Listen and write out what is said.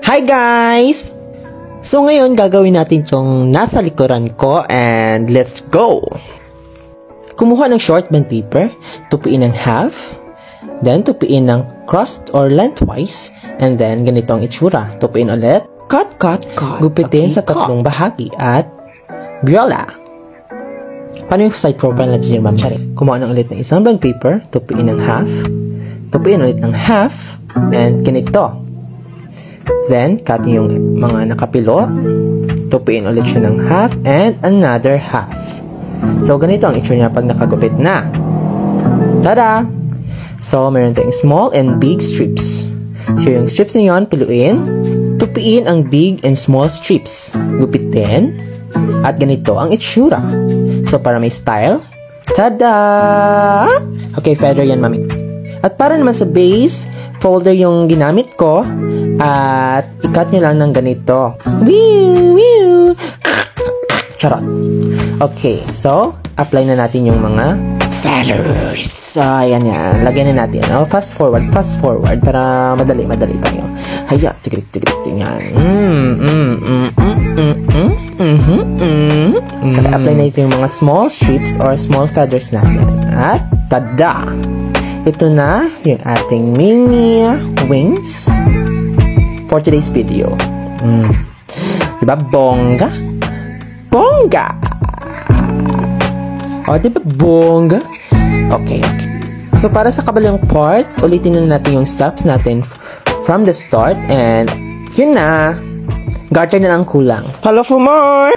Hi guys! So ngayon gagawin natin itong nasa likuran ko and let's go! Kumuha ng short band paper, tupiin ng half, then tupiin ng cross or lengthwise, and then ganito ang itsura. Tupiin ulit, cut, gupitin sa tatlong bahagi at viola. Paano yung side profile natin yun, Ma'am Shari? Kumuha ng ulit ng isang band paper, tupiin ng half, tupiin ulit ng half, and ganito. Then, cut yung mga nakapilo. Tupiin ulit siya ng half and another half. So, ganito ang itsura niya pag nakagupit na. Tada! So, meron tayong small and big strips. So, yung strips na yun, piluin. Tupiin ang big and small strips. Gupitin. At ganito ang itsura. So, para may style. Tada! Okay, feather yan, mami. At para naman sa base, folder yung ginamit ko. At i-cut nyo lang ng ganito. Wee! Charot. Okay, so, apply na natin yung mga feathers. So, ayan yan. Lagyan na natin. Oh, fast forward para madali tayo. Haya, tigrik yan. Kaya apply na ito yung mga small strips or small feathers natin. At, tada! Ito na yung ating mini wings for today's video. Diba bongga? Bongga! O, diba bongga? Okay. So, para sa kabilang part, ulitin na natin yung steps natin from the start. And, yun na. Garter na lang kulang. Follow for more!